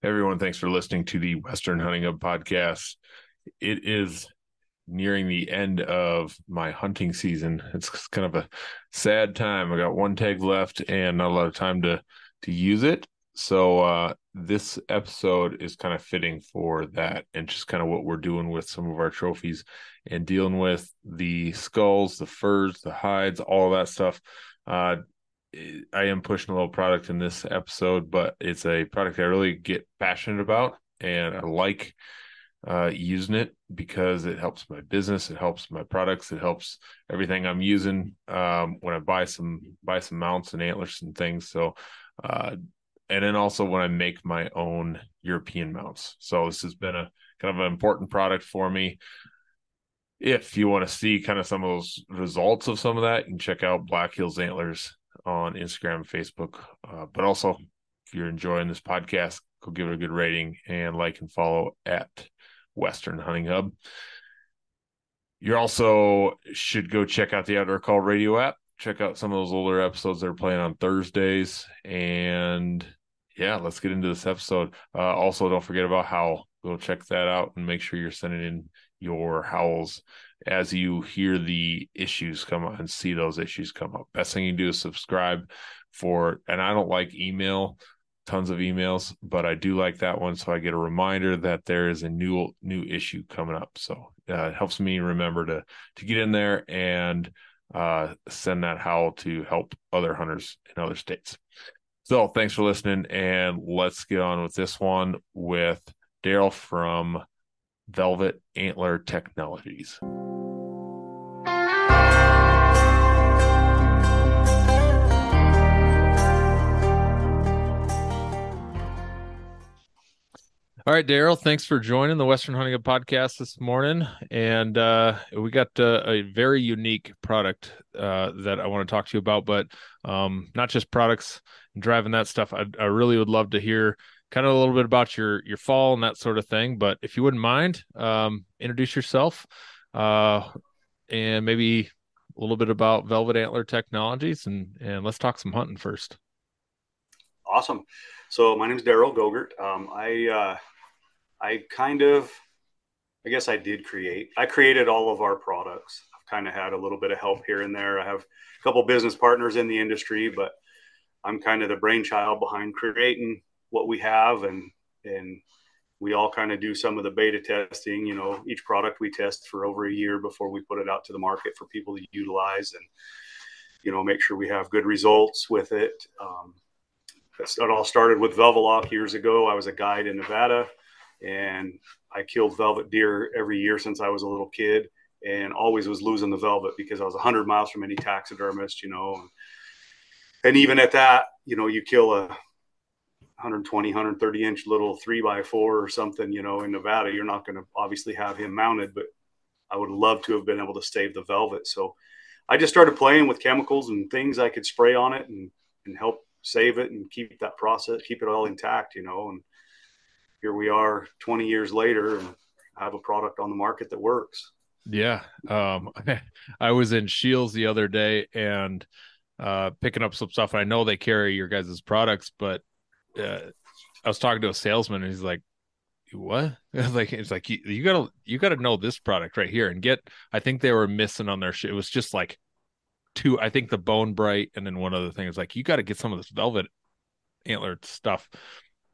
Everyone, thanks for listening to the Western Hunting Hub podcast. It is nearing the end of my hunting season. It's kind of a sad time. I got one tag left and not a lot of time to use it. So this episode is kind of fitting for that and just kind of what we're doing with some of our trophies and dealing with the skulls, the furs, the hides, all of that stuff. Uh, I am pushing a little product in this episode, but it's a product I really get passionate about, and I like using it because it helps my business, it helps my products, it helps everything I'm using when I buy some mounts and antlers and things. So, uh, and then also when I make my own European mounts. So this has been a kind of an important product for me. If you want to see kind of some of those results of some of that, you can check out Black Hills Antlers on Instagram and Facebook. But also, if you're enjoying this podcast, go give it a good rating and like and follow at Western Hunting Hub. You also should go check out the Outdoor Call Radio app. Check out some of those older episodes they're playing on Thursdays. And yeah, let's get into this episode. Also, don't forget about Howl. Go check that out and make sure you're sending in your howls as you hear the issues come up and see those issues come up. Best thing you can do is subscribe and I don't like tons of emails, but I do like that one. So I get a reminder that there is a new issue coming up. So it helps me remember to get in there and send that howl to help other hunters in other states. So thanks for listening, and let's get on with this one with Daryl from Velvet Antler Technologies. All right, Daryl, thanks for joining the Western Hunting Hub podcast this morning. And we got a very unique product that I want to talk to you about, but not just products and driving that stuff. I really would love to hear kind of a little bit about your fall and that sort of thing. But if you wouldn't mind, introduce yourself uh, and maybe a little bit about Velvet Antler Technologies, and let's talk some hunting first. Awesome. So my name is Daryl Gogurt. I kind of, I guess I created all of our products. I've kind of had a little bit of help here and there. I have a couple business partners in the industry, but I'm kind of the brainchild behind creating what we have. And we all kind of do some of the beta testing. Each product we test for over a year before we put it out to the market for people to utilize and, make sure we have good results with it. It all started with Velvelock years ago. I was a guide in Nevada, and I killed velvet deer every year since I was a little kid, and always was losing the velvet because I was 100 miles from any taxidermist, And even at that, you kill a 120, 130 inch little 3x4 or something, in Nevada, you're not going to obviously have him mounted, but I would love to have been able to save the velvet. So I just started playing with chemicals and things I could spray on it and help save it and keep that process, keep it all intact, and here we are 20 years later and have a product on the market that works. Yeah. I was in Shields the other day and picking up some stuff. I know they carry your guys' products, but I was talking to a salesman and he's like, what? It's like you gotta know this product right here and I think they were missing on their shit. It was just like I think the Bone Bright and then one other thing is like, you got to get some of this Velvet Antler stuff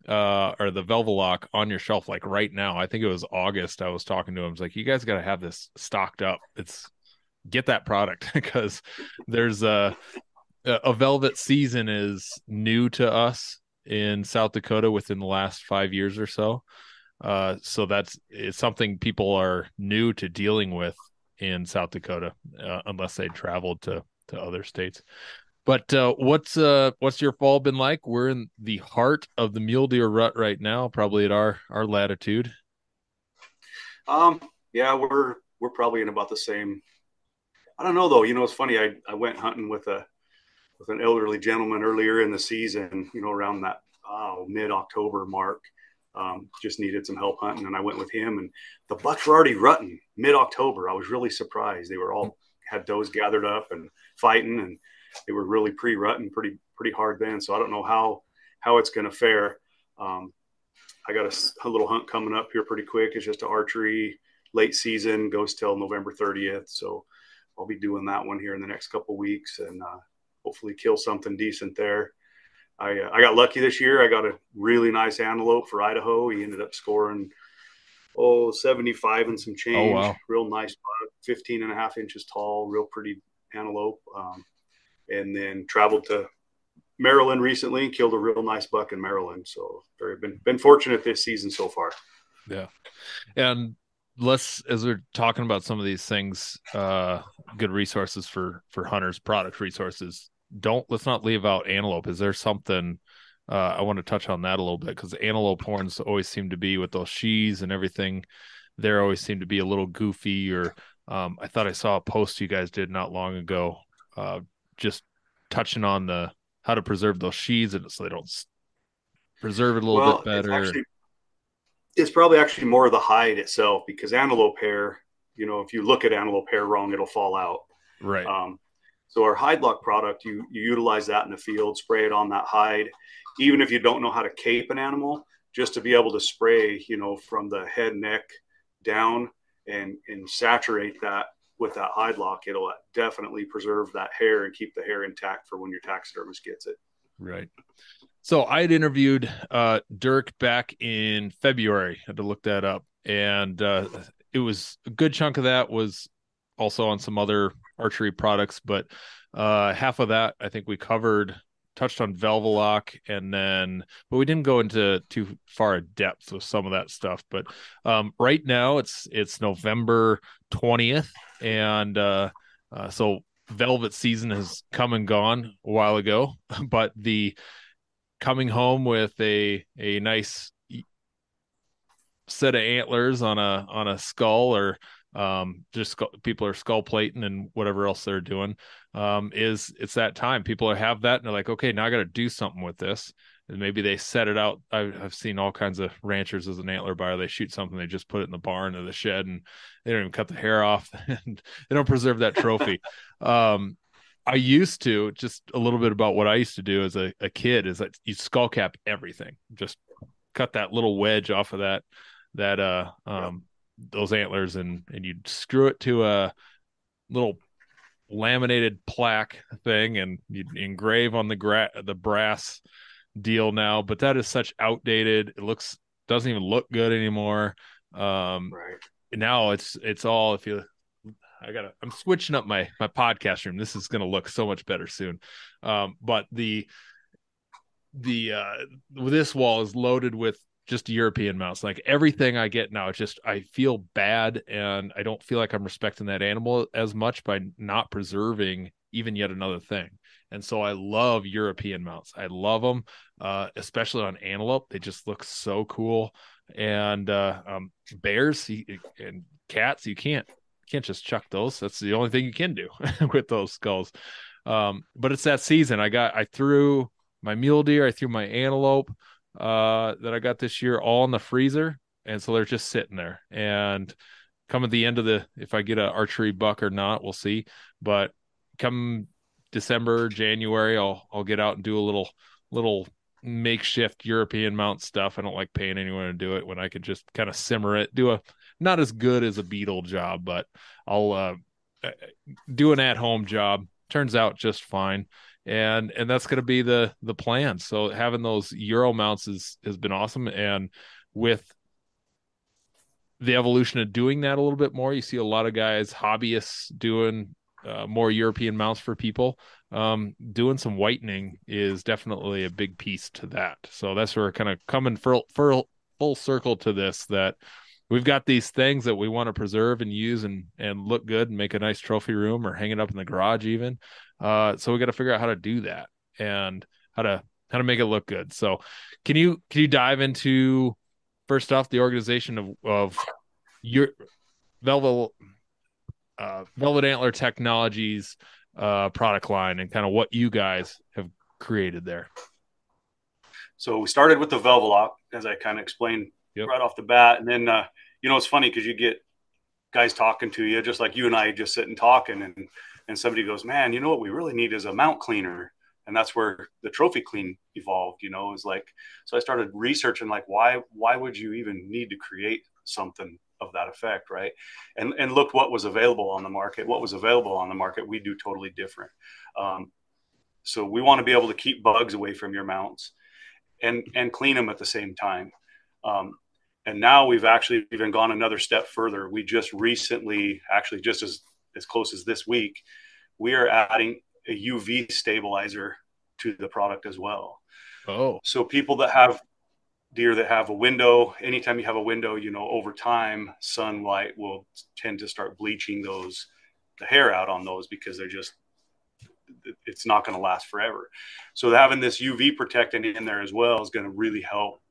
or the Velvelock on your shelf like right now. I think it was August. I was talking to him. I was like, you guys got to have this stocked up. Get that product because there's a velvet season is new to us in South Dakota within the last 5 years or so. So it's something people are new to dealing with in South Dakota, unless they traveled to other states. But what's your fall been like? We're in the heart of the mule deer rut right now, probably at our latitude. Yeah, we're probably in about the same. I don't know though. It's funny. I went hunting with an elderly gentleman earlier in the season. Around that mid-October mark. Just needed some help hunting, and I went with him. And the bucks were already rutting mid-October. I was really surprised. They were all had does gathered up and fighting, and they were really pre-rutting pretty hard then. So I don't know how it's going to fare. I got a little hunt coming up here pretty quick. It's just an archery late season, goes till November 30th. So I'll be doing that one here in the next couple of weeks and hopefully kill something decent there. I got lucky this year. I got a really nice antelope for Idaho. He ended up scoring 75 and some Oh, change. wow. Real nice buck, 15 and a half inches tall, real pretty antelope. And then traveled to Maryland recently and killed a real nice buck in Maryland. So been fortunate this season so far. Yeah. And as we're talking about some of these things, good resources for hunters, product resources, let's not leave out antelope. Is there something I want to touch on that a little bit? Because antelope horns always seem to be with those sheaths and everything, there always seem to be a little goofy. Or I thought I saw a post you guys did not long ago, just touching on the how to preserve those sheaths and so they don't preserve it a little bit Well, it's better. actually it's probably actually more of the hide itself because antelope hair, if you look at antelope hair wrong, it'll fall out. Right. Um, so our hide lock product, you utilize that in the field, spray it on that hide, even if you don't know how to cape an animal, just to be able to spray, from the head, neck down and saturate that with that hide lock. It'll definitely preserve that hair and keep the hair intact for when your taxidermist gets it. Right. So I had interviewed Dirk back in February. I had to look that up, and it was a good chunk of that was also on some other archery products, but half of that I think we touched on Velvelock, but we didn't go into too far a depth with some of that stuff. But right now it's November 20th, and so velvet season has come and gone a while ago, but the coming home with a nice set of antlers on a skull, or people are skull plating and whatever else they're doing, it's that time people have that and they're like, okay, now I got to do something with this. And maybe they set it out. I've seen all kinds of ranchers as an antler buyer. They shoot something, they just put it in the barn or the shed, and they don't even cut the hair off, and they don't preserve that trophy. I used to, just a little bit about what I used to do as a kid, is that you skull cap everything. Just cut that little wedge off of that Yep. those antlers, and you'd screw it to a little laminated plaque thing, and you'd engrave on the brass deal now. But that is such outdated. Doesn't even look good anymore. Right. Now it's all, if you I'm switching up my podcast room. This is going to look so much better soon. But the this wall is loaded with just European mounts. Like everything I get now, it's just, I feel bad, and I don't feel like I'm respecting that animal as much by not preserving even yet another thing. And so I love European mounts. I love them, especially on antelope. They just look so cool. And bears and cats, you can't just chuck those. That's the only thing you can do with those skulls. But it's that season. I threw my mule deer, I threw my antelope that I got this year all in the freezer, and so they're just sitting there. And come at the end of if I get an archery buck or not, we'll see. But come December, January, I'll get out and do a little makeshift European mount stuff. I don't like paying anyone to do it when I could just kind of simmer it, do a not as good as a beetle job, but I'll do an at home job. Turns out just fine. And that's going to be the plan. So having those Euro mounts has been awesome. And with the evolution of doing that a little bit more, you see a lot of guys, hobbyists, doing more European mounts for people. Doing some whitening is definitely a big piece to that. So that's where we're kind of coming for full circle to this, that we've got these things that we want to preserve and use and look good and make a nice trophy room or hang it up in the garage even. So we got to figure out how to do that and how to make it look good. So can you dive into, first off, the organization of your Velvet Velvet Antler Technologies product line and kind of what you guys have created there? So we started with the Velvelock, as I kind of explained Yep. right off the bat. And then, it's funny because you get guys talking to you, just like you and I just sitting talking, and somebody goes, man, you know what we really need is a mount cleaner. And that's where the Trophy Clean evolved, you know, is like, so I started researching like, why would you even need to create something of that effect, right? And looked what was available on the market. What was available on the market, we do totally different. So we want to be able to keep bugs away from your mounts and clean them at the same time. Um, and now we've actually even gone another step further. We just recently, actually just as close as this week, we are adding a UV stabilizer to the product as well. Oh, So people that have deer that have a window, anytime you have a window, you know, over time, sunlight will tend to start bleaching the hair out on those because they're just, it's not going to last forever. So having this UV protectant in there as well is going to really help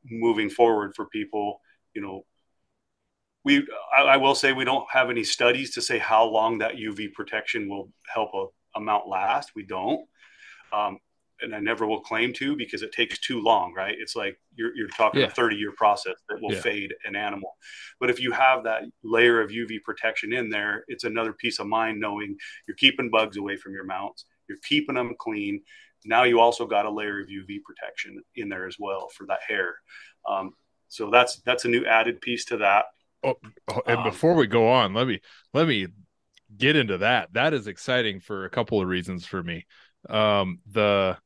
moving forward for people. You know, I will say we don't have any studies to say how long that UV protection will help a mount last. We don't. And I never will claim to because it takes too long, right? It's like you're talking a yeah, 30-year process that will yeah. fade an animal. But if you have that layer of UV protection in there, it's another peace of mind knowing you're keeping bugs away from your mounts, you're keeping them clean. Now you also got a layer of UV protection in there as well for that hair. So that's a new added piece to that. Oh, and before we go on, let me get into that. That is exciting for a couple of reasons for me. The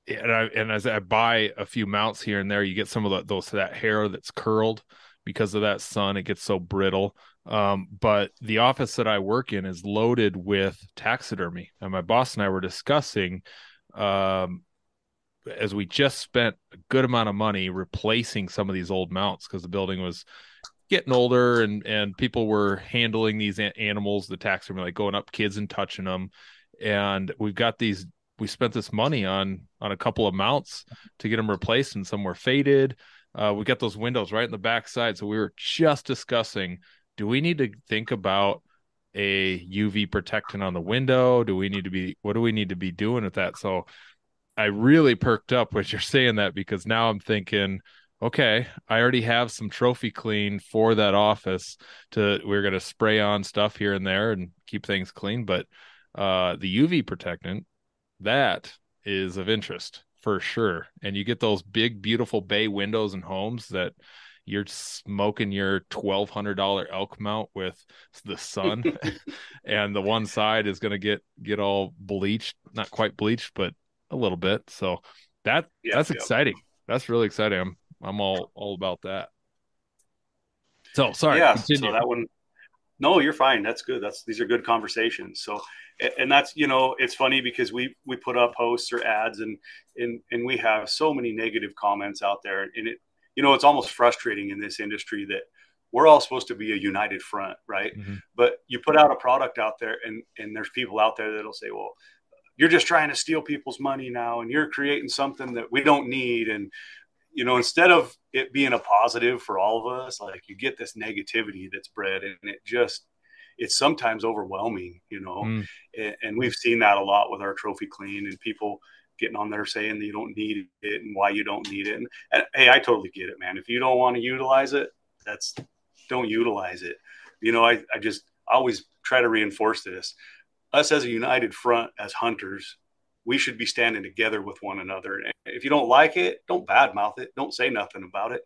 and as I buy a few mounts here and there, you get some of that hair that's curled because of that sun. It gets so brittle. But the office that I work in is loaded with taxidermy, and my boss and I were discussing, as we just spent a good amount of money replacing some of these old mounts because the building was getting older and people were handling these animals, the taxidermy, like going up kids and touching them. And we spent this money on a couple of mounts to get them replaced, and some were faded. We got those windows right in the back side. So we were just discussing, do we need to think about a UV protectant on the window? What do we need to be doing with that? So I really perked up when you're saying that, because now I'm thinking, okay, I already have some Trophy Clean for that office. We're gonna spray on stuff here and there and keep things clean, but the UV protectant, that is of interest for sure. And you get those big, beautiful bay windows in homes that you're smoking your $1,200 elk mount with the sun, and the one side is going to get all bleached, not quite bleached, but a little bit. So Yeah, that's exciting. That's really exciting. I'm all about that. So sorry, yeah. So continue. that one, no, you're fine. That's good. These are good conversations. So, and that's, you know, it's funny because we put up posts or ads and we have so many negative comments out there, and it, you know, it's almost frustrating in this industry that we're all supposed to be a united front, right? Mm-hmm. But you put out a product out there, and there's people out there that'll say, well, you're just trying to steal people's money now, and you're creating something that we don't need, and you know, instead of it being a positive for all of us, like you get this negativity that's bred, and it's sometimes overwhelming, you know. Mm. And we've seen that a lot with our Trophy Clean and people getting on there saying that you don't need it and why you don't need it. And hey, I totally get it, man. If you don't want to utilize it, don't utilize it. You know, I always try to reinforce this. Us as a united front, as hunters, we should be standing together with one another. And if you don't like it, don't badmouth it. Don't say nothing about it.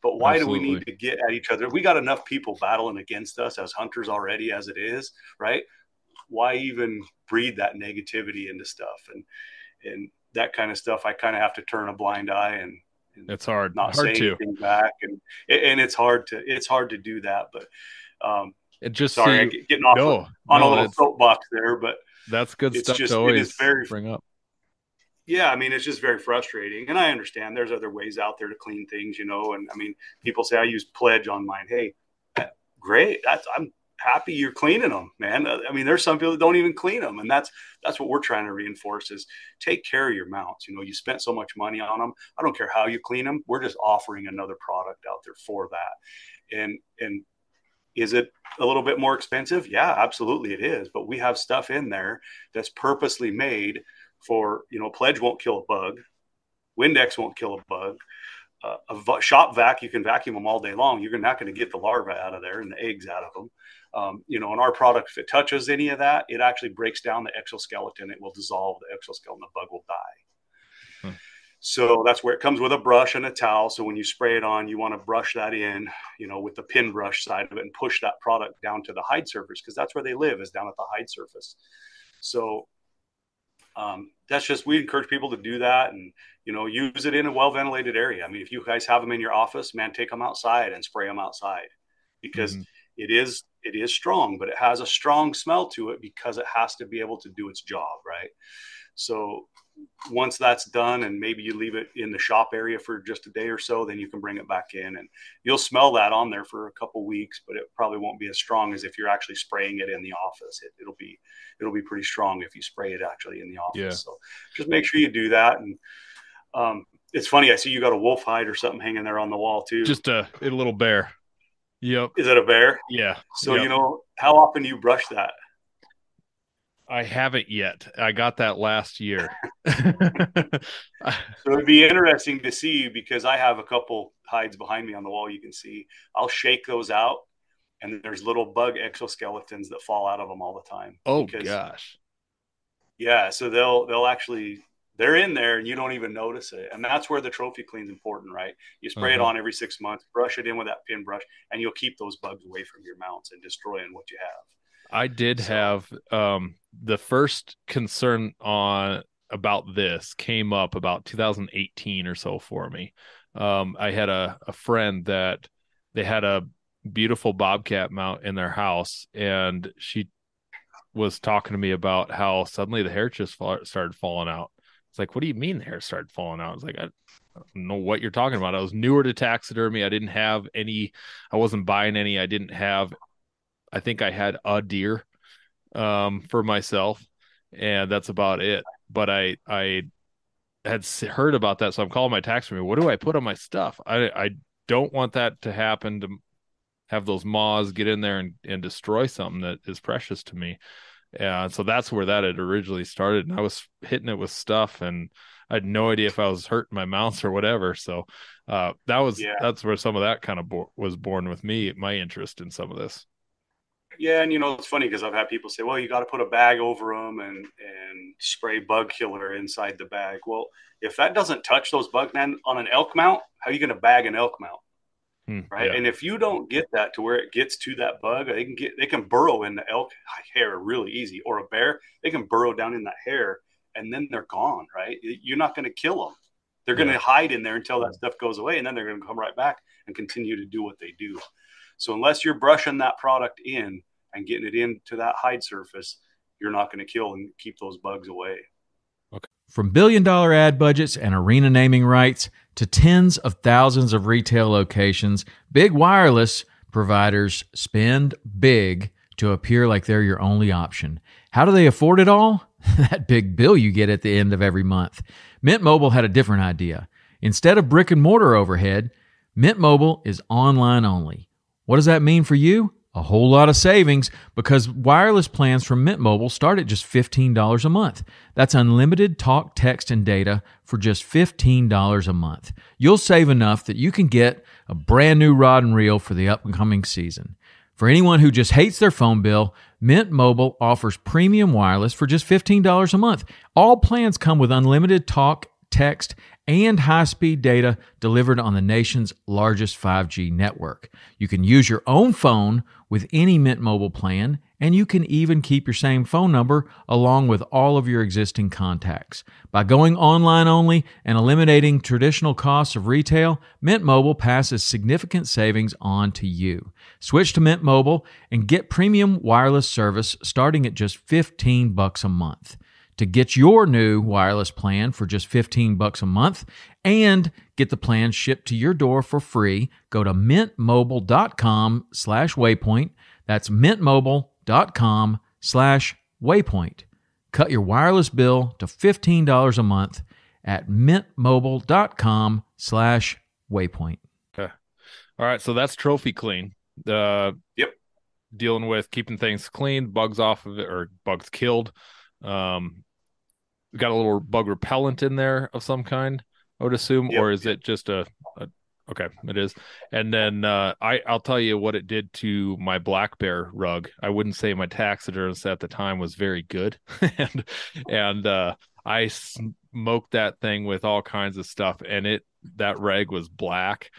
But why do we need Absolutely. to get at each other? We got enough people battling against us as hunters already as it is, right? Why even breed that negativity into stuff? And that kind of stuff, I kind of have to turn a blind eye and It's hard. not Hard say to. anything back. And it's hard to do that. But And just so sorry, I you get getting off no, on a no, little soapbox there, but that's good it's stuff to just, it is always very, bring up. yeah, I mean, it's just very frustrating. And I understand there's other ways out there to clean things, you know. And I mean, people say I use Pledge on mine. Hey, great. I'm happy you're cleaning them, man. I mean, there's some people that don't even clean them. And that's what we're trying to reinforce is take care of your mounts. You know, you spent so much money on them. I don't care how you clean them. We're just offering another product out there for that. And is it a little bit more expensive? Yeah, absolutely it is. But we have stuff in there that's purposely made for, you know, Pledge won't kill a bug. Windex won't kill a bug. A shop vac, you can vacuum them all day long. You're not going to get the larvae out of there and the eggs out of them. In our product, if it touches any of that, it actually breaks down the exoskeleton. It will dissolve the exoskeleton. The bug will die. Hmm. So that's where it comes with a brush and a towel. So when you spray it on, you want to brush that in, with the pin brush side of it and push that product down to the hide surface, because that's where they live, is down at the hide surface. So that's just, we encourage people to do that and, use it in a well-ventilated area. I mean, if you guys have them in your office, man, take them outside and spray them outside, because it is strong, but it has a strong smell to it because it has to be able to do its job. Right. So once that's done, and maybe you leave it in the shop area for just a day or so, then you can bring it back in and you'll smell that on there for a couple weeks, but it probably won't be as strong as if you're actually spraying it in the office. It'll be pretty strong if you spray it actually in the office. Yeah. So just make sure you do that. And it's funny, I see you got a wolf hide or something hanging there on the wall too. Just a little bear. Yep. Is it a bear? Yeah. So, how often do you brush that? I haven't yet. I got that last year. So it'd be interesting to see, because I have a couple hides behind me on the wall. You can see I'll shake those out, and there's little bug exoskeletons that fall out of them all the time. Oh gosh. Yeah. So they'll actually, they're in there and you don't even notice it. And that's where the trophy clean is important, right? You spray it on every 6 months, brush it in with that pin brush, and you'll keep those bugs away from your mounts and destroying what you have. I did have the first concern about this came up about 2018 or so for me. I had a friend that they had a beautiful bobcat mount in their house, and she was talking to me about how suddenly the hair just started falling out. It's like, what do you mean the hair started falling out? I was like, I don't know what you're talking about. I was newer to taxidermy. I didn't have any. I wasn't buying any. I think I had a deer for myself, and that's about it. But I had heard about that, so I'm calling my taxidermy. What do I put on my stuff? I don't want that to happen, to have those moths get in there and destroy something that is precious to me. So that's where that had originally started. And I was hitting it with stuff, and I had no idea if I was hurting my mounts or whatever. So that's where some of that kind of was born with me, my interest in some of this. Yeah, and it's funny because I've had people say, "Well, you got to put a bag over them and spray bug killer inside the bag." Well, if that doesn't touch those bugs, man, on an elk mount, how are you going to bag an elk mount? Right. Yeah. And if you don't get that to where it gets to that bug, they can burrow in the elk hair really easy, or a bear, they can burrow down in that hair and then they're gone. Right. You're not going to kill them. They're going to hide in there until that stuff goes away, and then they're going to come right back and continue to do what they do. So unless you're brushing that product in and getting it into that hide surface, you're not going to kill and keep those bugs away. Okay. From billion-dollar ad budgets and arena naming rights to tens of thousands of retail locations, big wireless providers spend big to appear like they're your only option. How do they afford it all? That big bill you get at the end of every month. Mint Mobile had a different idea. Instead of brick and mortar overhead, Mint Mobile is online only. What does that mean for you? A whole lot of savings, because wireless plans from Mint Mobile start at just $15 a month. That's unlimited talk, text, and data for just $15 a month. You'll save enough that you can get a brand new rod and reel for the upcoming season. For anyone who just hates their phone bill, Mint Mobile offers premium wireless for just $15 a month. All plans come with unlimited talk, text, and high-speed data delivered on the nation's largest 5G network. You can use your own phone with any Mint Mobile plan, and you can even keep your same phone number along with all of your existing contacts. By going online only and eliminating traditional costs of retail, Mint Mobile passes significant savings on to you. Switch to Mint Mobile and get premium wireless service starting at just $15 a month. To get your new wireless plan for just $15 a month and get the plan shipped to your door for free, go to mintmobile.com/waypoint. That's mintmobile.com/waypoint. Cut your wireless bill to $15 a month at mintmobile.com/waypoint. Okay. All right. So that's Trophy Clean. Yep. Dealing with keeping things clean, bugs off of it, or bugs killed. We got a little bug repellent in there of some kind, I would assume, or is it just a Okay, it is. And then I'll tell you what it did to my black bear rug. I wouldn't say my taxidermist at the time was very good. And I smoked that thing with all kinds of stuff, and that rag was black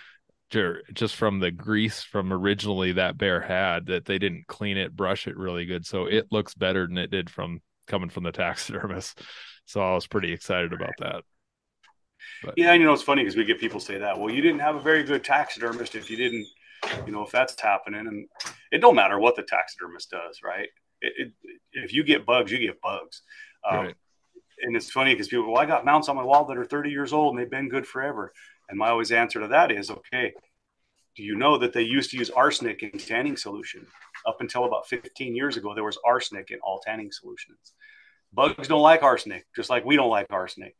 just from the grease from originally that bear had, that they didn't clean it, brush it really good. So it looks better than it did from coming from the taxidermist. So I was pretty excited about that. But Yeah, and it's funny because we get people say that. Well, you didn't have a very good taxidermist if you didn't, if that's happening, and it don't matter what the taxidermist does, right? If you get bugs, you get bugs. right. And it's funny because people, well, I got mounts on my wall that are 30 years old and they've been good forever. And my always answer to that is, okay, do you know that they used to use arsenic in tanning solution? Up until about 15 years ago, there was arsenic in all tanning solutions. Bugs don't like arsenic, just like we don't like arsenic.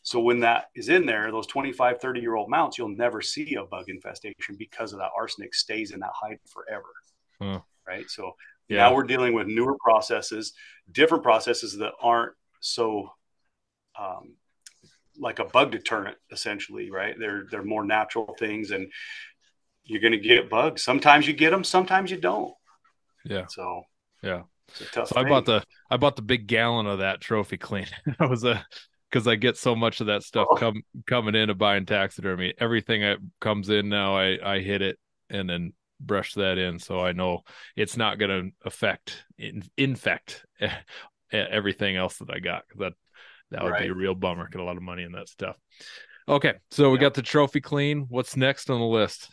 So when that is in there, those 25, 30-year-old mounts, you'll never see a bug infestation because of that arsenic stays in that hide forever. Huh. Right. So Yeah. now we're dealing with newer processes, different processes that aren't so like a bug deterrent, essentially, right? They're more natural things, and you're going to get bugs. Sometimes you get them, sometimes you don't. Yeah. So Yeah. it's a tough So I bought thing. the big gallon of that trophy clean. That was because I get so much of that stuff Oh, coming in to buying taxidermy. Everything that comes in now, I hit it and then brush that in, so I know it's not going to infect everything else that I got. Because that would be right. a real bummer. Get a lot of money in that stuff. Okay, so we Yep. got the trophy clean. What's next on the list?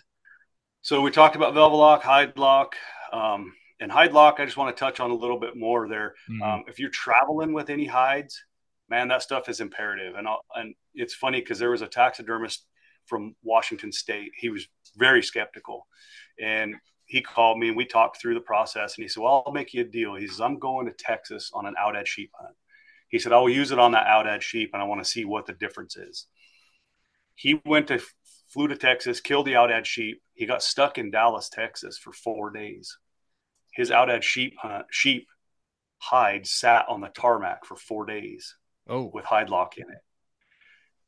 So we talked about Velvelock, Hide Lock, and Hide Lock. I just want to touch on a little bit more there. Mm-hmm. If you're traveling with any hides, man, that stuff is imperative. And it's funny because there was a taxidermist from Washington State. He was very skeptical, and he called me and we talked through the process. And he said, "Well, I'll make you a deal." He says, "I'm going to Texas on an outad sheep hunt." He said, "I will use it on that outad sheep, and I want to see what the difference is." He flew to Texas, killed the outad sheep. He got stuck in Dallas, Texas for 4 days. His outad sheep hide sat on the tarmac for 4 days Oh, with hide lock in it.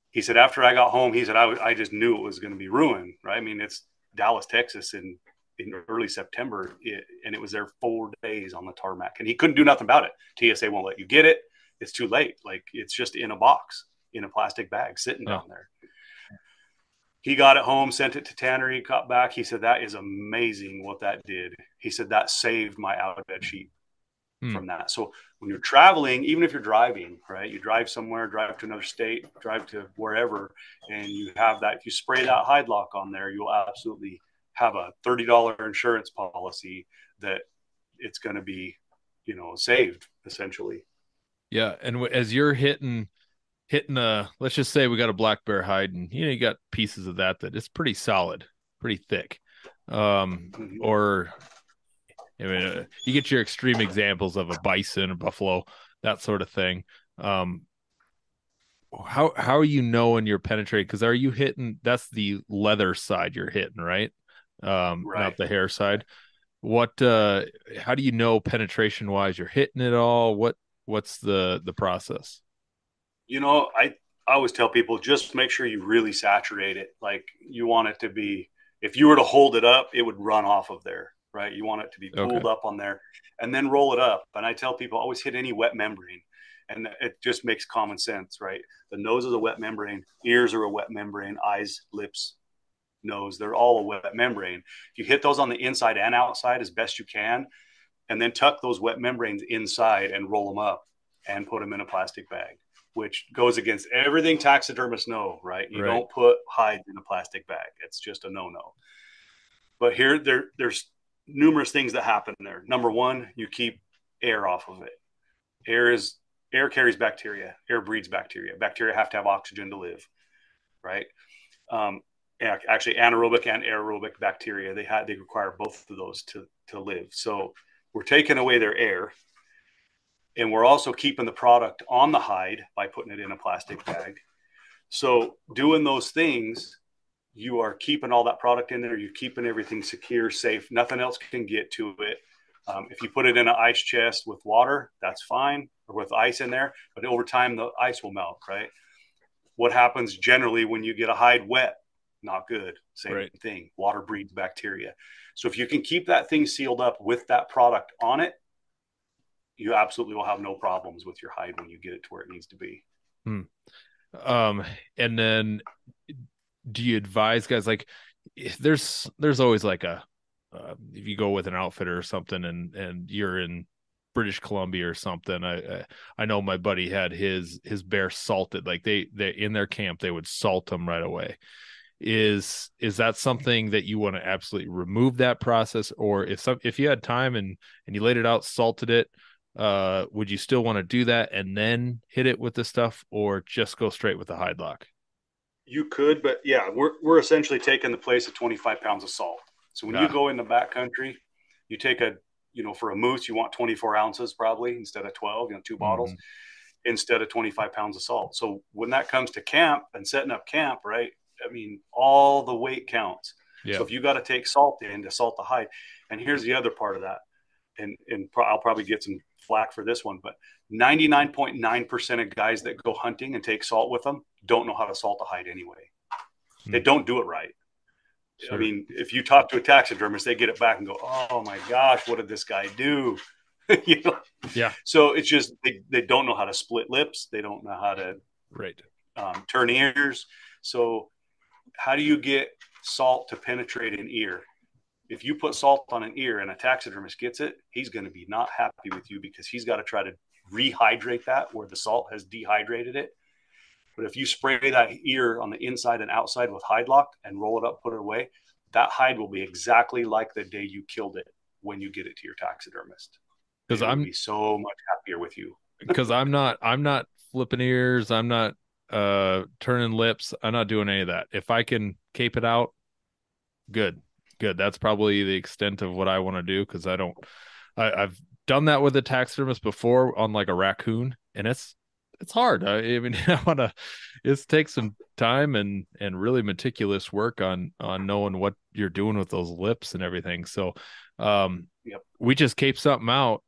He said, after I got home, he said, I just knew it was going to be ruined, right? I mean, it's Dallas, Texas in early September, and it was there 4 days on the tarmac, and he couldn't do nothing about it. TSA won't let you get it. It's too late. Like, it's just in a box, in a plastic bag, sitting huh. down there. He got it home, sent it to Tanner. He got back. He said, that is amazing what that did. He said, that saved my outbed sheep Hmm. from that. So when you're traveling, even if you're driving, right, you drive somewhere, drive to another state, drive to wherever, and you have that, if you spray that hide lock on there, you'll absolutely have a $30 insurance policy that it's going to be, saved essentially. Yeah, and as you're hitting let's just say we got a black bear hide, and you got pieces of that it's pretty solid, pretty thick. Or I mean, you get your extreme examples of a bison or buffalo, that sort of thing. um how are you knowing you're penetrating? Because are you hitting, that's the leather side you're hitting, right? Right. Not the hair side. What how do you know penetration wise you're hitting it all? What's the process? I always tell people, just make sure you really saturate it. Like, you want it to be, if you were to hold it up, it would run off of there, right? You want it to be Okay. pulled up on there and then roll it up. And I tell people, always hit any wet membrane. And it just makes common sense, right? The nose is a wet membrane, ears are a wet membrane, eyes, lips, nose, they're all a wet membrane. If you hit those on the inside and outside as best you can, and then tuck those wet membranes inside and roll them up and put them in a plastic bag, which goes against everything taxidermists know, right? You Right. don't put hides in a plastic bag. It's just a no-no. But there's numerous things that happen there. Number one, you keep air off of it. Air carries bacteria. Air breeds bacteria. Bacteria have to have oxygen to live, right? Um, Actually, anaerobic and aerobic bacteria, they require both of those to live. So we're taking away their air, and we're also keeping the product on the hide by putting it in a plastic bag. So doing those things, you are keeping all that product in there. You're keeping everything secure, safe. Nothing else can get to it. If you put it in an ice chest with water, that's fine, or with ice in there. But over time, the ice will melt, right? What happens generally when you get a hide wet? not good. Same Right. thing. Water breeds bacteria. So if you can keep that thing sealed up with that product on it, you absolutely will have no problems with your hide when you get it to where it needs to be. Hmm. And then do you advise guys like there's always like a if you go with an outfitter or something and you're in British Columbia or something, I know my buddy had his bear salted, like they in their camp they would salt them right away. Is that something that you want to absolutely remove that process, or if you had time and you laid it out, salted it, would you still want to do that and then hit it with the stuff, or just go straight with the hide lock? You could, but yeah, we're essentially taking the place of 25 pounds of salt. So when you Ah, go in the backcountry, you take for a moose, you want 24 ounces probably instead of 12, two bottles mhm. instead of 25 pounds of salt. So when that comes to camp and setting up camp, right? I mean, all the weight counts. Yeah, So if you got to take salt in to salt the hide, and here's the other part of that, and I'll probably get some flack for this one, but 99.9% of guys that go hunting and take salt with them don't know how to salt a hide anyway. They hmm, don't do it right. I sure. mean, if you talk to a taxidermist, they get it back and go, "Oh my gosh, what did this guy do?" you know. Yeah, So it's just they don't know how to split lips. They don't know how to right. turn ears. So how do you get salt to penetrate an ear? If you put salt on an ear and a taxidermist gets it, he's going to be not happy with you because he's got to try to rehydrate that where the salt has dehydrated it. But if you spray that ear on the inside and outside with hide lock and roll it up, put it away, that hide will be exactly like the day you killed it when you get it to your taxidermist. Because And it will I'm be so much happier with you. because I'm not flipping ears, I'm not turning lips, I'm not doing any of that. If I can cape it out, good. Good. That's probably the extent of what I want to do, because I've done that with a taxidermist before on like a raccoon, and it's hard. I mean, it takes some time and really meticulous work on knowing what you're doing with those lips and everything. So, Yep. we just cape something out.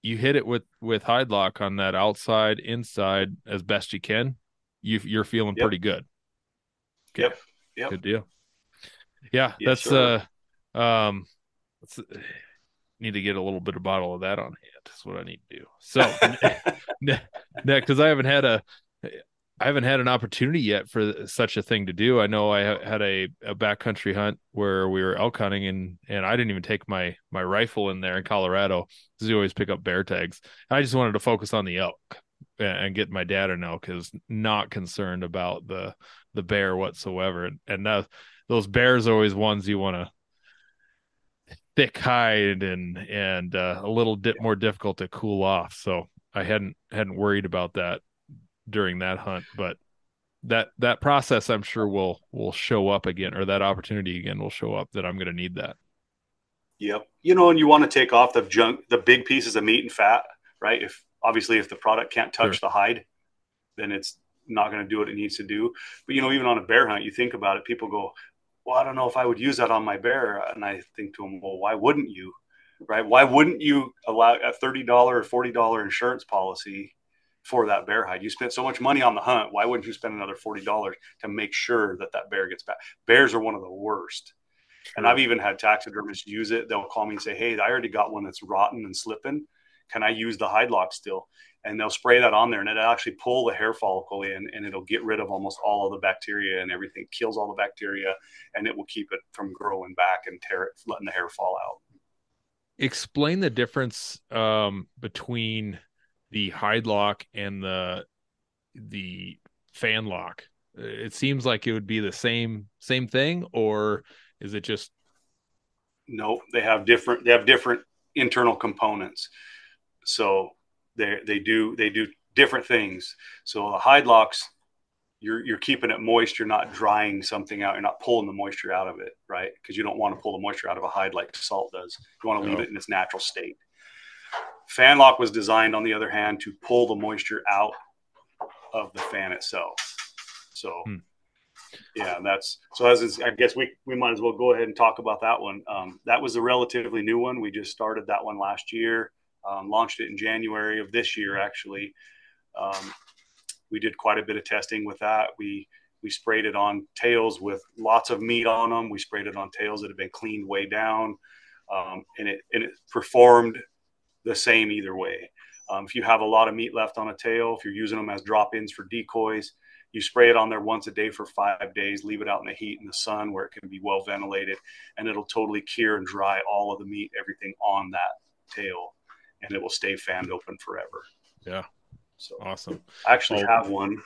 You hit it with hide lock on that outside, inside as best you can. You're feeling Yep. pretty good. Okay, Yep. Yep. good deal. Yeah, Yes, sir. um, let's need to get a little bit of bottle of that on hand. That's what I need to do. So, because I haven't had an opportunity yet for such a thing to do. I know I had a backcountry hunt where we were elk hunting, and I didn't even take my rifle in there in Colorado because we always pick up bear tags. I just wanted to focus on the elk and get my dad an elk, is not concerned about the bear whatsoever. And those bears are always ones you want to thick hide and a little bit more difficult to cool off. So I hadn't worried about that during that hunt, but that process I'm sure will show up again, or that opportunity again will show up, that I'm going to need that. Yep. And you want to take off the junk, the big pieces of meat and fat, right? If the product can't Sure. touch the hide, then it's not going to do what it needs to do. But even on a bear hunt, you think about it, people go, "Well, I don't know if I would use that on my bear." And I think to them, "Well, why wouldn't you? Right? Why wouldn't you allow a $30 or $40 insurance policy for that bear hide? You spent so much money on the hunt. Why wouldn't you spend another $40 to make sure that bear gets back?" Bears are one of the worst. And I've Sure. even had taxidermists use it. They'll call me and say, "Hey, I already got one that's rotten and slipping. Can I use the hide lock still?" And they'll spray that on there, and it'll actually pull the hair follicle in, and it'll get rid of almost all of the bacteria and everything. It kills all the bacteria, and it will keep it from growing back and letting the hair fall out. Explain the difference between the hide lock and the fan lock. It seems like it would be the same thing, or is it just No, they have different internal components. So they do different things. So the hide locks, you're keeping it moist. You're not drying something out. You're not pulling the moisture out of it, right? Because you don't want to pull the moisture out of a hide like salt does. You want to leave oh, it in its natural state. Fan lock was designed, on the other hand, to pull the moisture out of the fan itself. So hmm, yeah, that's so. I guess we might as well go ahead and talk about that one. That was a relatively new one. We just started that one last year. Launched it in January of this year, actually. We did quite a bit of testing with that. We We sprayed it on tails with lots of meat on them. We sprayed it on tails that had been cleaned way down, and it performed the same either way. If you have a lot of meat left on a tail, if you're using them as drop-ins for decoys, you spray it on there once a day for 5 days, leave it out in the heat in the sun where it can be well ventilated, and it'll totally cure and dry all of the meat, everything on that tail, and it will stay fanned open forever. Yeah. So Awesome. I actually have one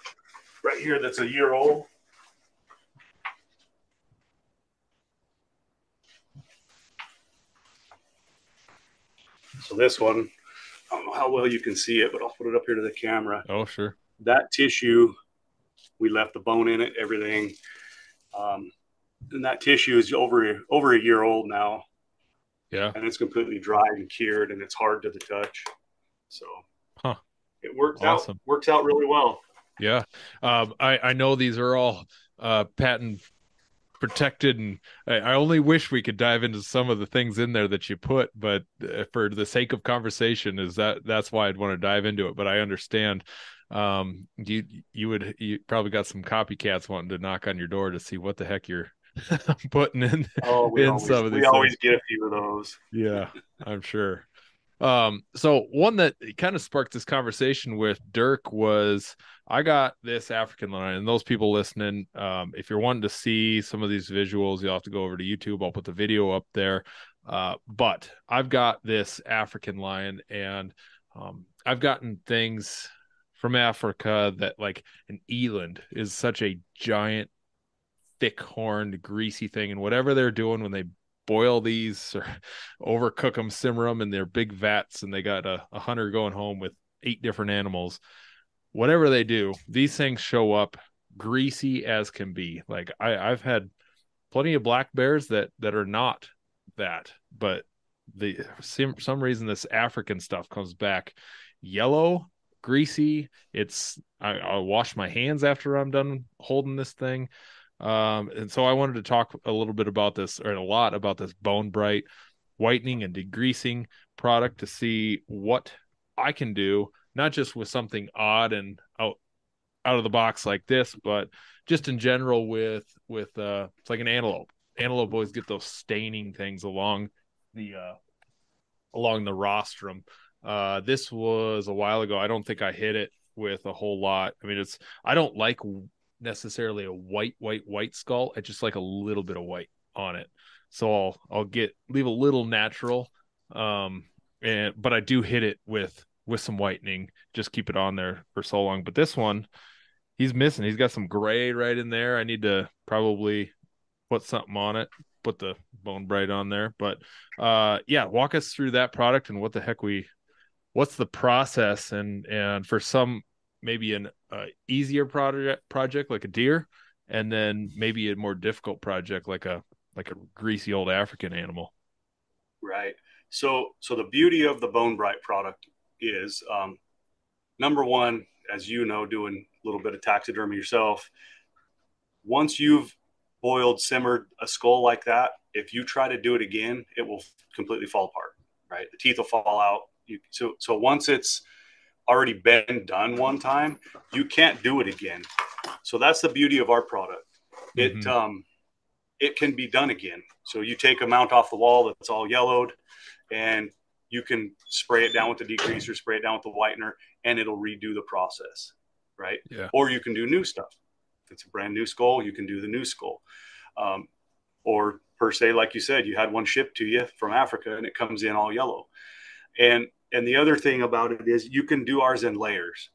right here that's a year old. So this one, I don't know how well you can see it, but I'll put it up here to the camera. Oh, sure. That tissue, we left the bone in it, everything. And that tissue is over a year old now. Yeah. And it's completely dried and cured, and it's hard to the touch. So it works out really well. Yeah. I know these are all patent protected, and I only wish we could dive into some of the things in there that you put, but for the sake of conversation, that's why I'd want to dive into it. But I understand you probably got some copycats wanting to knock on your door to see what the heck you're putting in some of these we always get a few of those. Yeah, I'm sure. So one that kind of sparked this conversation with Dirk was I got this African lion, and those people listening, if you're wanting to see some of these visuals, you'll have to go over to YouTube. I'll put the video up there. But I've got this African lion, and I've gotten things from Africa that, like, an eland is such a giant, thick-horned, greasy thing, and whatever they're doing when they boil these or overcook them, simmer them in their big vats, and they got a hunter going home with 8 different animals, whatever they do, these things show up greasy as can be. Like I've had plenty of black bears that are not that, but some reason this African stuff comes back yellow, greasy. I'll wash my hands after I'm done holding this thing. And so I wanted to talk a little bit about this, or a lot about this Bone Bright whitening and degreasing product, to see what I can do, not just with something odd and out of the box like this, but just in general with it's like an antelope. Antelope always get those staining things along the rostrum. This was a while ago. I don't think I hit it with a whole lot. I mean, I don't like necessarily a white skull. I just like a little bit of white on it. So I'll leave a little natural. But I do hit it with some whitening, just keep it on there for so long. But this one, he's missing. He's got some gray right in there. I need to probably put something on it, put the Bone Bright on there. But yeah, walk us through that product and what's the process, and for some, maybe an easier project like a deer, and then maybe a more difficult project like a greasy old African animal. Right. So the beauty of the Bone Bright product is, number one, as you know, doing a little bit of taxidermy yourself, once you've simmered a skull like that, if you try to do it again, it will completely fall apart. Right. The teeth will fall out. So once it's already been done one time, you can't do it again. So that's the beauty of our product. It can be done again. So you take a mount off the wall that's all yellowed, and you can spray it down with the degreaser, spray it down with the whitener, and it'll redo the process, right? Yeah. Or you can do new stuff. If it's a brand new skull, you can do the new skull. Or per se, like you said, you had one shipped to you from Africa and it comes in all yellow. And the other thing about it is you can do ours in layers,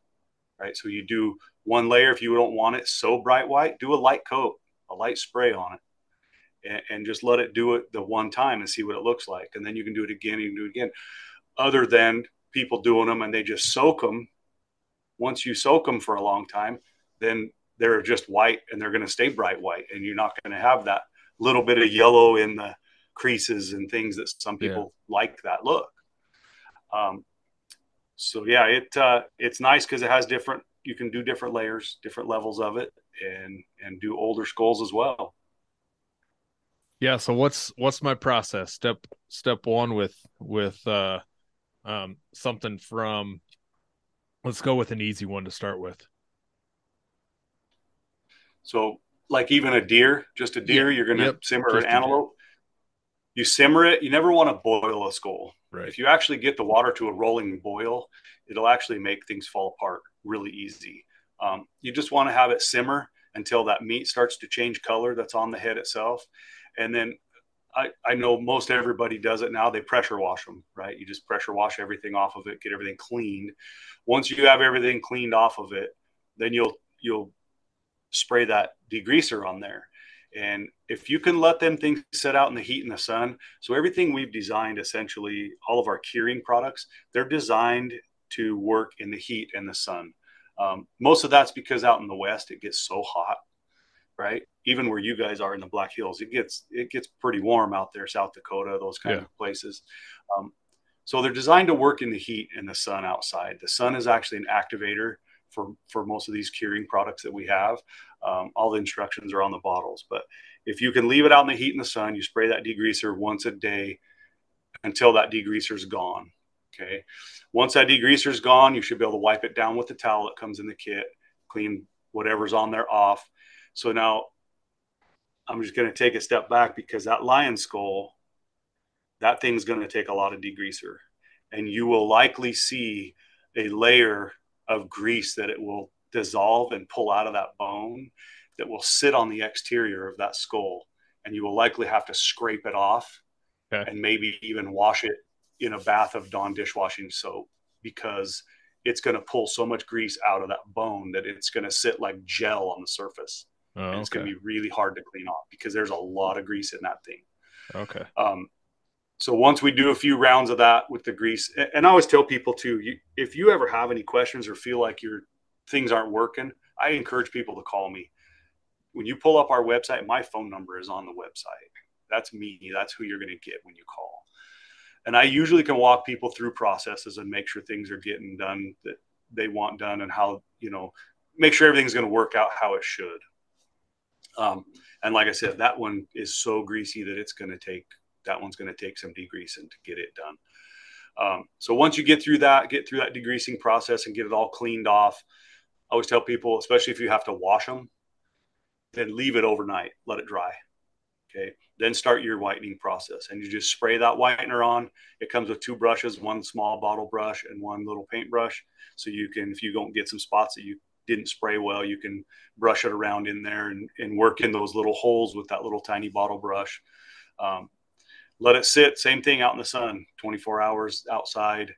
right? So you do one layer. If you don't want it so bright white, do a light coat, a light spray on it, and just let it do it the one time and see what it looks like. And then you can do it again, you can do it again. Other than people doing them and they just soak them. Once you soak them for a long time, then they're just white and they're going to stay bright white, and you're not going to have that little bit of yellow in the creases and things that some people like that look. So yeah, it's nice because it has you can do different layers, different levels of it, and do older skulls as well. Yeah. So what's my process? Step one with something from, let's go with an easy one to start with. So like even a deer, just a deer, you're going to Yep. simmer an Just a deer. antelope. You simmer it. You never want to boil a skull. Right. If you actually get the water to a rolling boil, it'll actually make things fall apart really easy. You just want to have it simmer until that meat starts to change color that's on the head itself. And then I know most everybody does it now. They pressure wash them, right? You just pressure wash everything off of it, get everything cleaned. Once you have everything cleaned off of it, then you'll spray that degreaser on there. And if you can let them things set out in the heat and the sun, so everything we've designed, essentially all of our curing products, they're designed to work in the heat and the sun. Most of that's because out in the West, it gets so hot, right? Even where you guys are in the Black Hills, it gets pretty warm out there, South Dakota, those kind of places. Um, so they're designed to work in the heat and the sun outside. The sun is actually an activator for most of these curing products that we have. All the instructions are on the bottles, but if you can leave it out in the heat and the sun, you spray that degreaser once a day until that degreaser is gone. Okay. Once that degreaser is gone, you should be able to wipe it down with the towel that comes in the kit, clean whatever's on there off. So now I'm just going to take a step back because that lion skull, that thing's going to take a lot of degreaser, and you will likely see a layer of grease that it will dissolve and pull out of that bone that will sit on the exterior of that skull, and you will likely have to scrape it off and maybe even wash it in a bath of Dawn dishwashing soap because it's going to pull so much grease out of that bone that it's going to sit like gel on the surface. And it's going to be really hard to clean off because there's a lot of grease in that thing. Okay. So once we do a few rounds of that with the grease, and I always tell people too, if you ever have any questions or feel like your things aren't working, I encourage people to call me. When you pull up our website, my phone number is on the website. That's me. That's who you're going to get when you call. And I usually can walk people through processes and make sure things are getting done that they want done and how, make sure everything's going to work out how it should. And like I said, that one is so greasy that that one's going to take some degreasing to get it done. So once you get through that degreasing process and get it all cleaned off, I always tell people, especially if you have to wash them, then leave it overnight, let it dry. Okay. Then start your whitening process and you just spray that whitener on. It comes with 2 brushes, one small bottle brush and one little paintbrush. So you can, if you don't get some spots that you didn't spray well, you can brush it around in there and work in those little holes with that little tiny bottle brush. Let it sit, same thing, out in the sun, 24 hours outside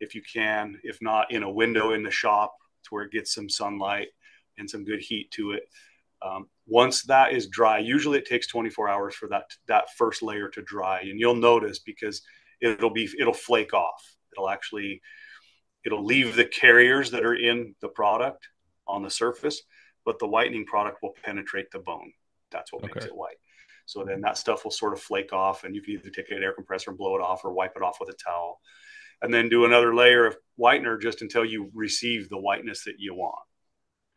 if you can, if not in a window in the shop to where it gets some sunlight and some good heat to it. Once that is dry, usually it takes 24 hours for that first layer to dry. And you'll notice because it'll flake off. It'll leave the carriers that are in the product on the surface, but the whitening product will penetrate the bone. That's what makes it white. So then that stuff will sort of flake off and you can either take an air compressor and blow it off or wipe it off with a towel and then do another layer of whitener just until you receive the whiteness that you want.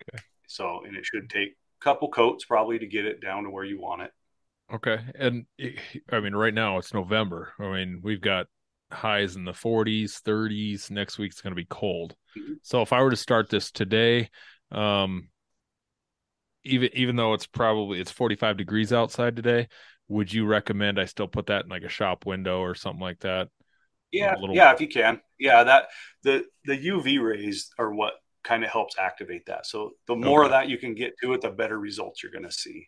Okay. So, and it should take a couple coats probably to get it down to where you want it. Okay. And I mean, right now it's November. I mean, we've got highs in the 40s, 30s. Next week's going to be cold. Mm-hmm. So if I were to start this today, even though it's 45 degrees outside today, would you recommend I still put that in like a shop window or something like that? Yeah, if you can. Yeah, that the UV rays are what kind of helps activate that. So the more of that you can get to it, the better results you're going to see.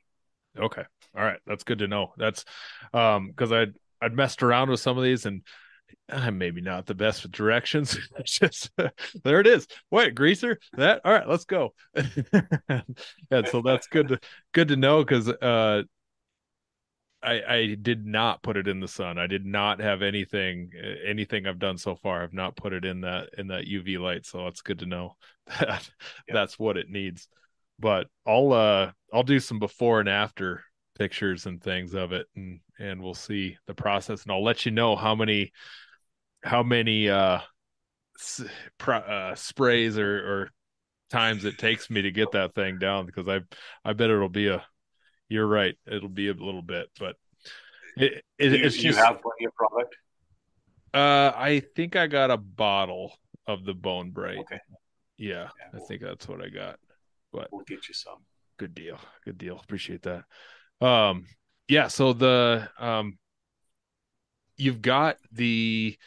Okay. All right. That's good to know. That's because I'd messed around with some of these and I'm maybe not the best with directions. It's just there it is. Wait, greaser? That all right, let's go. And so that's good to know because I did not put it in the sun. I did not have anything I've done so far. I've not put it in that UV light. So it's good to know that that's what it needs. But I'll do some before and after pictures and things of it and we'll see the process and I'll let you know how many sprays or times it takes me to get that thing down because I bet you're right, it'll be a little bit, but it's just you have plenty of product. I think I got a bottle of the Bone Bright. Okay. Yeah, I think that's what I got, but we'll get you some. Good deal. Good deal. Appreciate that. Yeah. So you've got this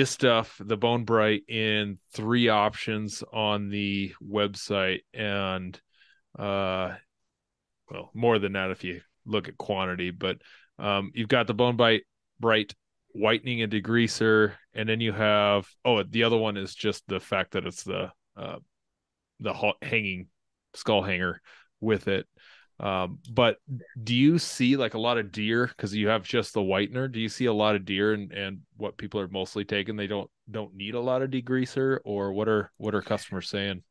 stuff, the Bone Bright, in 3 options on the website, and well, more than that if you look at quantity, but you've got the Bright whitening and degreaser, and then you have the other one is just the fact that it's the hanging skull hanger with it. But do you see like a lot of deer because you have just the whitener? Do you see a lot of deer and what people are mostly taking? They don't need a lot of degreaser, or what are customers saying?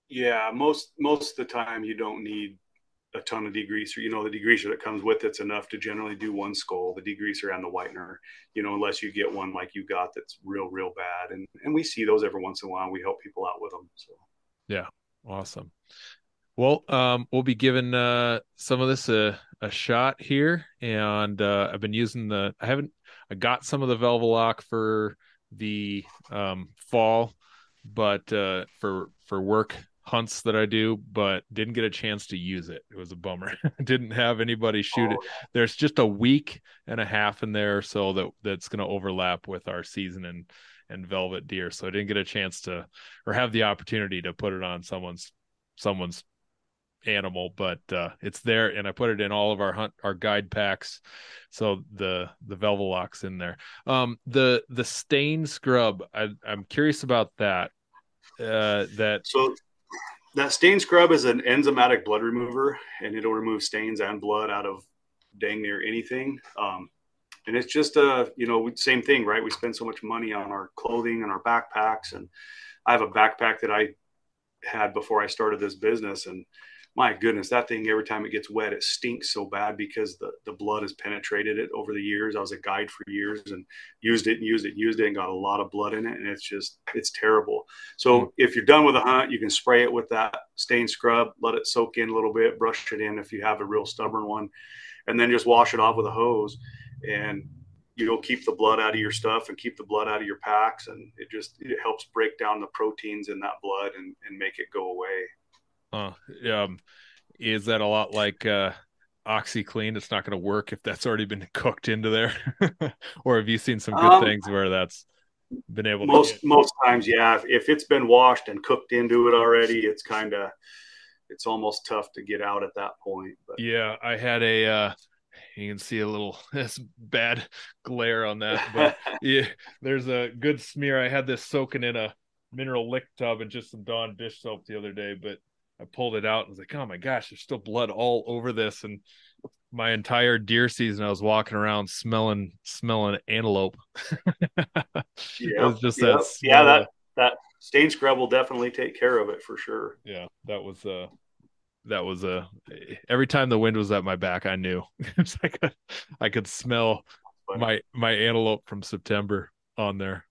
Yeah, most of the time you don't need a ton of degreaser. The degreaser that comes with it's enough to generally do one skull, the degreaser and the whitener. Unless you get one like you got that's real bad, and we see those every once in a while. We help people out with them. So Yeah, awesome. Well, we'll be giving some of this a shot here, and I've been using I got some of the Velvelock for the fall, but for work hunts that I do, but didn't get a chance to use it. It was a bummer. Didn't have anybody shoot it. oh, There's just a week and a half in there, so that's going to overlap with our season and velvet deer. So I didn't get a chance to or have the opportunity to put it on someone's animal, but it's there, and I put it in all of our guide packs, so the Velvelock's in there. The stain scrub, I'm curious about that. That so that stain scrub is an enzymatic blood remover, and it'll remove stains and blood out of dang near anything. And it's just same thing, right? We spend so much money on our clothing and our backpacks, and I have a backpack that I had before I started this business, and my goodness, that thing, every time it gets wet, it stinks so bad because the blood has penetrated it over the years. I was a guide for years and used it and got a lot of blood in it. And it's terrible. So if you're done with a hunt, you can spray it with that stain scrub, let it soak in a little bit, brush it in if you have a real stubborn one, and then just wash it off with a hose. And you'll keep the blood out of your stuff and keep the blood out of your packs. And it helps break down the proteins in that blood and make it go away. uh, is that a lot like OxyClean? It's not going to work if that's already been cooked into there, or have you seen some good things where that's been able to most times, yeah. If it's been washed and cooked into it already, it's almost tough to get out at that point. But yeah, I had you can see a little this bad glare on that, but yeah, there's a good smear. I had this soaking in a mineral lick tub and just some Dawn dish soap the other day, but I pulled it out and was like, oh my gosh, there's still blood all over this. And my entire deer season, I was walking around smelling antelope. It was just that yeah, smell. that stain scrub will definitely take care of it for sure. Yeah, that was every time the wind was at my back, I knew. It's like I could smell my antelope from September on there.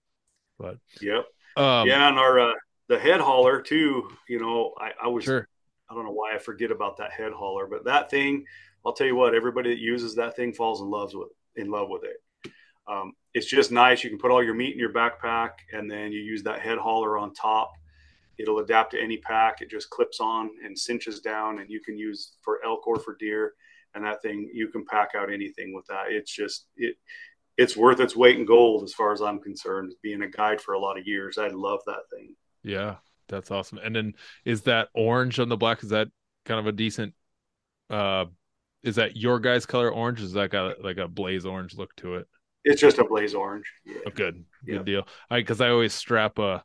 But yep. Yeah, and our the head hauler too, I was sure. I don't know why I forget about that head hauler, but that thing, I'll tell you what, everybody that uses that thing falls in love with it. It's just nice. You can put all your meat in your backpack, and then you use that head hauler on top. It'll adapt to any pack. It just clips on and cinches down, and you can use for elk or for deer. And that thing, you can pack out anything with that. It's worth its weight in gold as far as I'm concerned. Being a guide for a lot of years, I love that thing. Yeah, that's awesome. And then is that orange on the black? Is that kind of a decent? Uh, is that your guy's color orange? Is that got like a blaze orange look to it? It's just a blaze orange. Yeah. Oh, good deal. Because I always strap a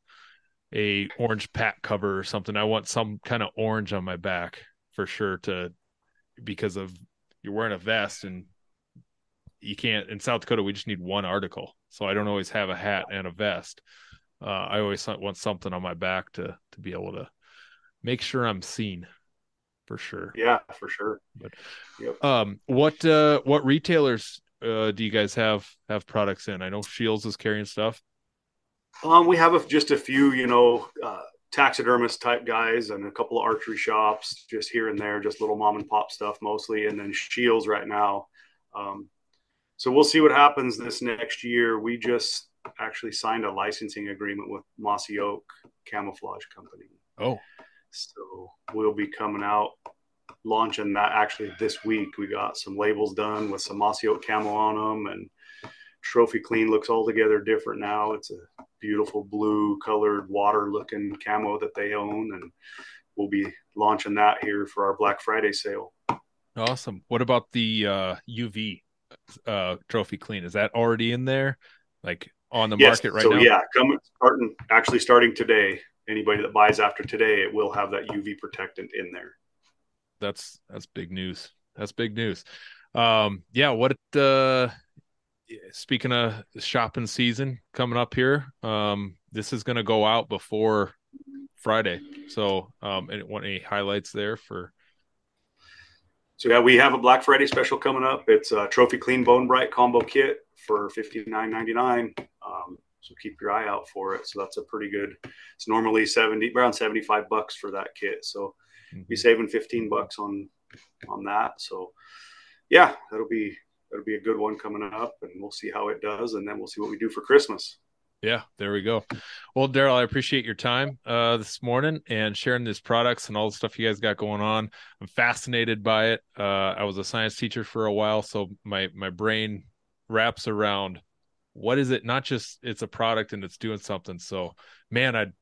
orange pack cover or something. I want some kind of orange on my back for sure because of you're wearing a vest and you can't in South Dakota. We just need one article, so I don't always have a hat and a vest. I always want something on my back to be able to make sure I'm seen for sure. Yeah, for sure. But yep. What retailers do you guys have products in? I know Shields is carrying stuff. We have just a few, taxidermist type guys and a couple of archery shops just here and there, just little mom and pop stuff mostly, and then Shields right now. So we'll see what happens this next year. We just actually signed a licensing agreement with Mossy Oak Camouflage Company. Oh, So we'll be coming out launching that actually this week. We got some labels done with some mossy oak camo on them, and Trophy Clean looks altogether different now. It's a beautiful blue colored water looking camo that they own, and we'll be launching that here for our Black Friday sale. Awesome. What about the UV Trophy Clean? Is that already in there, like on the market right now? So yeah, starting today. Anybody that buys after today, it will have that UV protectant in there. That's big news. That's big news. What speaking of shopping season coming up here, this is going to go out before Friday. So, any highlights there for? So yeah, we have a Black Friday special coming up. It's a Trophy Clean Bone Bright combo kit for $59.99. So keep your eye out for it. So that's a pretty good. It's normally around $75 for that kit. So be saving $15 on that. So yeah, that'll be a good one coming up, and we'll see how it does, and then we'll see what we do for Christmas. Yeah, there we go. Well, Daryl, I appreciate your time this morning and sharing these products and all the stuff you guys got going on. I'm fascinated by it. I was a science teacher for a while, so my brain wraps around what is it? Not just it's a product and it's doing something. So, man,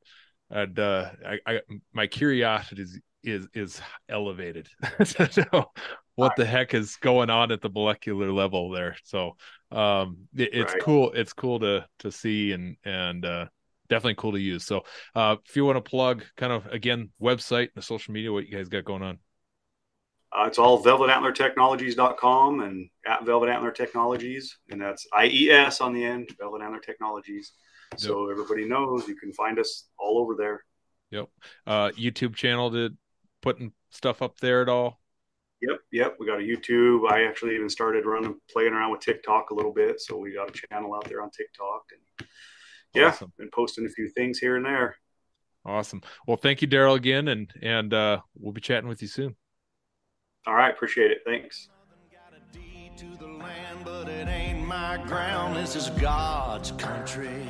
my curiosity is elevated. So what the heck is going on at the molecular level there? So it's cool. It's cool to see and definitely cool to use. So if you want to plug kind of, again, website and the social media, what you guys got going on? It's all velvetantlertechnologies.com and at Velvet Antler Technologies, and that's IES on the end, Velvet Antler Technologies. So everybody knows you can find us all over there. Yep. YouTube channel putting stuff up there at all? Yep. We got a YouTube. I actually even started playing around with TikTok a little bit. So we got a channel out there on TikTok, and awesome. Been posting a few things here and there. Awesome. Well, thank you, Daryl, again, and we'll be chatting with you soon. All right. Appreciate it. Thanks. But it ain't my ground. This is God's country.